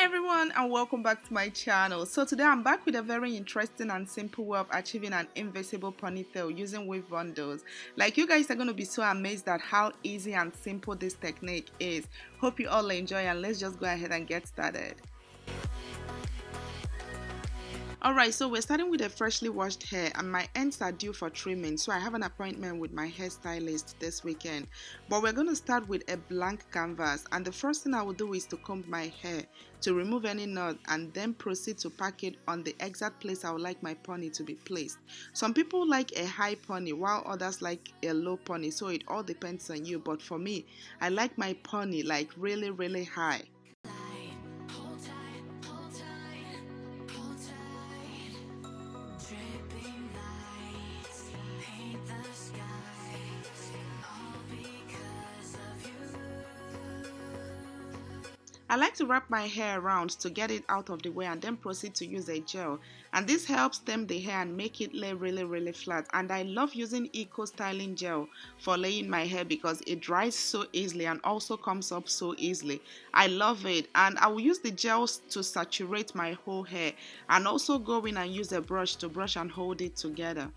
everyone, and welcome back to my channel. So today I'm back with a very interesting and simple way of achieving an invisible ponytail using weave bundles. Like, you guys are going to be so amazed at how easy and simple this technique is. Hope you all enjoy, and let's just go ahead and get started. Alright, so we're starting with a freshly washed hair, and my ends are due for trimming, so I have an appointment with my hairstylist this weekend. But we're going to start with a blank canvas, and the first thing I will do is to comb my hair to remove any knot, and then proceed to pack it on the exact place I would like my pony to be placed. Some people like a high pony while others like a low pony, so it all depends on you. But for me, I like my pony like really high. I like to wrap my hair around to get it out of the way and then proceed to use a gel, and this helps stem the hair and make it lay really flat. And I love using eco styling gel for laying my hair because it dries so easily and also comes up so easily. I love it, and I will use the gels to saturate my whole hair and also go in and use a brush to brush and hold it together.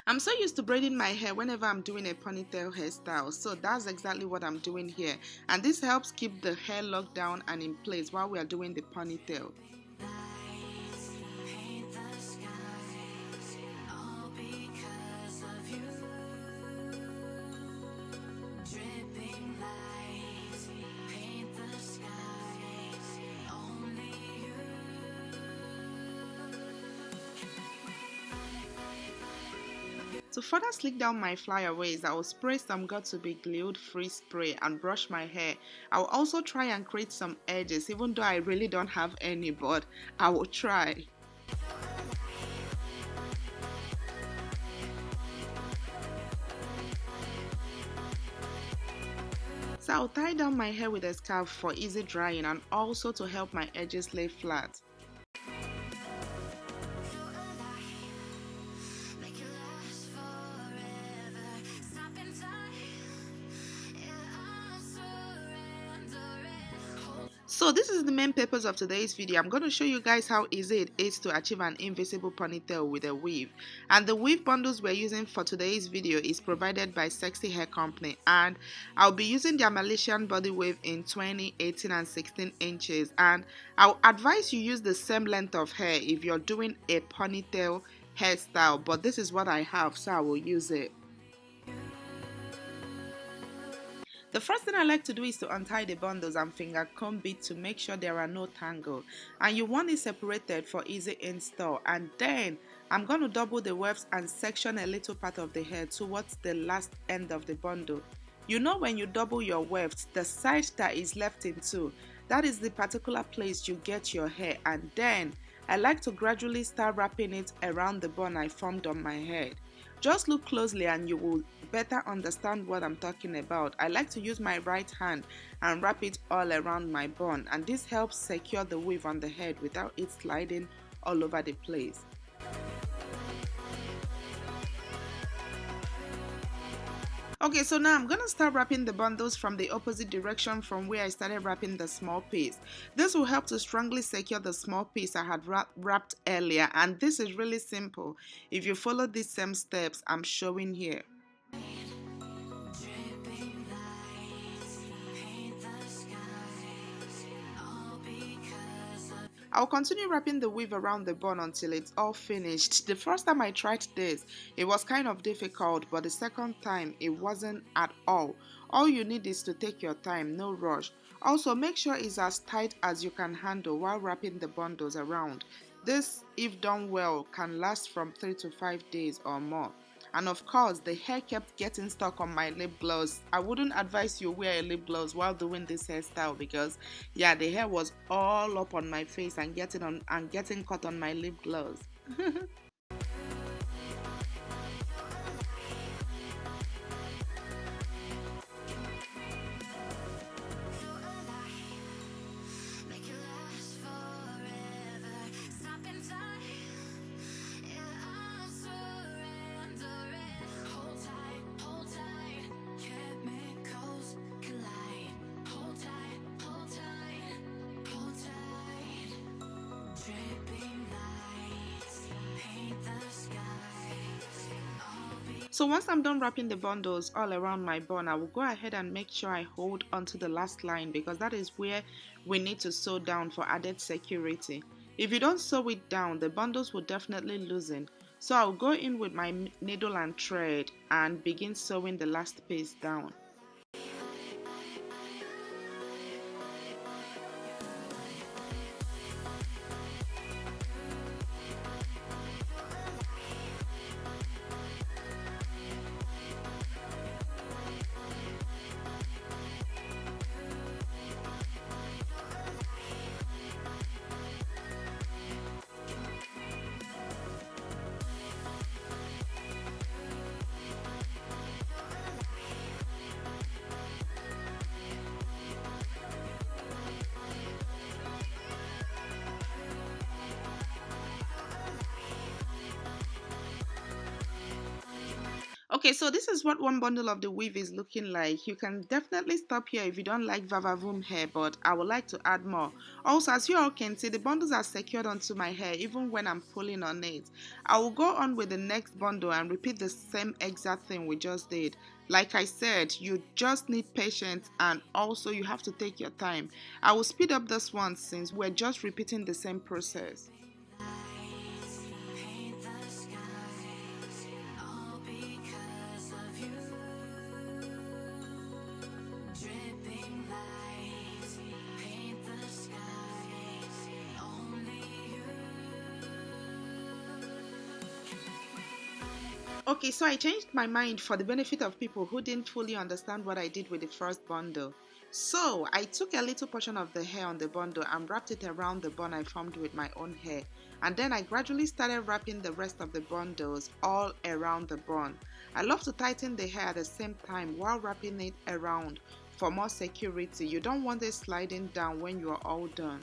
I'm so used to braiding my hair whenever I'm doing a ponytail hairstyle, so that's exactly what I'm doing here, and this helps keep the hair locked down and in place while we are doing the ponytail. To further slick down my flyaways, I will spray some got to be glued free spray and brush my hair. I will also try and create some edges, even though I really don't have any, but I will try. So I'll tie down my hair with a scarf for easy drying and also to help my edges lay flat. So this is the main purpose of today's video. I'm going to show you guys how easy it is to achieve an invisible ponytail with a weave. And the weave bundles we're using for today's video is provided by Cexxyhair company, and I'll be using their Malaysian body weave in 20, 18 and 16 inches. And I'll advise you use the same length of hair if you're doing a ponytail hairstyle, but this is what I have, so I will use it. The first thing I like to do is to untie the bundles and finger comb it to make sure there are no tangles, and you want it separated for easy install. And then I'm going to double the wefts and section a little part of the hair towards the last end of the bundle. You know, when you double your wefts, the side that is left in two, that is the particular place you get your hair. And then I like to gradually start wrapping it around the bun I formed on my head. Just look closely and you will better understand what I'm talking about. I like to use my right hand and wrap it all around my bun, and this helps secure the weave on the head without it sliding all over the place. Okay, so now I'm gonna start wrapping the bundles from the opposite direction from where I started wrapping the small piece. This will help to strongly secure the small piece I had wrapped earlier, and this is really simple if you follow these same steps I'm showing here. I'll continue wrapping the weave around the bun until it's all finished. The first time I tried this, it was kind of difficult, but the second time it wasn't at all. All you need is to take your time, no rush. Also, make sure it's as tight as you can handle while wrapping the bundles around. This, if done well, can last from 3 to 5 days or more. And of course, the hair kept getting stuck on my lip gloss. I wouldn't advise you wear a lip gloss while doing this hairstyle because, yeah, the hair was all up on my face and getting caught on my lip gloss. So once I'm done wrapping the bundles all around my bun, I will go ahead and make sure I hold onto the last line because that is where we need to sew down for added security. If you don't sew it down, the bundles will definitely loosen. So I'll go in with my needle and thread and begin sewing the last piece down. Okay, so this is what one bundle of the weave is looking like. You can definitely stop here if you don't like vavavoom hair, but I would like to add more. Also, as you all can see, the bundles are secured onto my hair even when I'm pulling on it. I will go on with the next bundle and repeat the same exact thing we just did. Like I said, you just need patience and also you have to take your time. I will speed up this one since we're just repeating the same process. Okay, so I changed my mind for the benefit of people who didn't fully understand what I did with the first bundle. So I took a little portion of the hair on the bundle and wrapped it around the bun I formed with my own hair. And then I gradually started wrapping the rest of the bundles all around the bun. I love to tighten the hair at the same time while wrapping it around for more security. You don't want it sliding down when you are all done.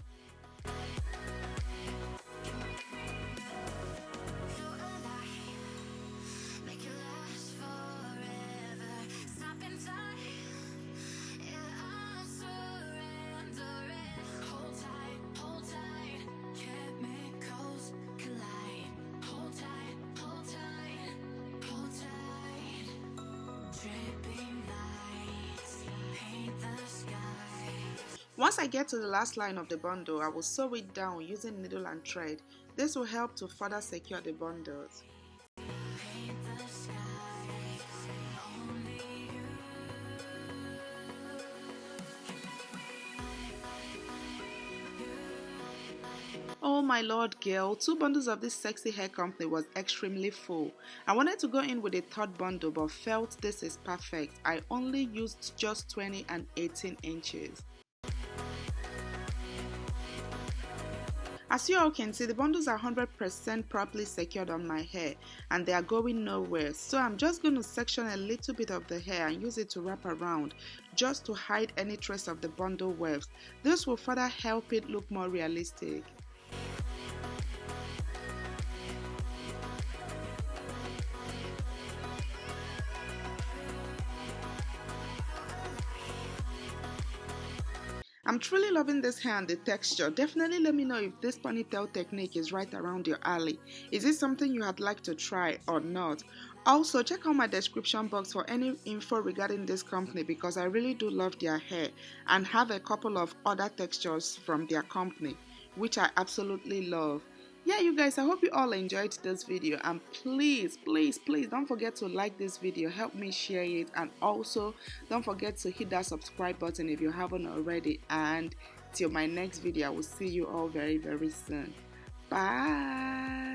Once I get to the last line of the bundle, I will sew it down using needle and thread. This will help to further secure the bundles. Oh my lord girl, 2 bundles of this sexy hair company was extremely full. I wanted to go in with a third bundle but felt this is perfect. I only used just 20 and 18 inches. As you all can see, the bundles are 100% properly secured on my hair and they are going nowhere. So I'm just going to section a little bit of the hair and use it to wrap around just to hide any trace of the bundle wefts. This will further help it look more realistic. I'm truly loving this hair and the texture. Definitely let me know if this ponytail technique is right around your alley. Is it something you had like to try or not? Also, check out my description box for any info regarding this company because I really do love their hair and have a couple of other textures from their company which I absolutely love. Yeah, you guys, I hope you all enjoyed this video and please don't forget to like this video, help me share it, and also don't forget to hit that subscribe button if you haven't already. And till my next video, I will see you all very soon. Bye.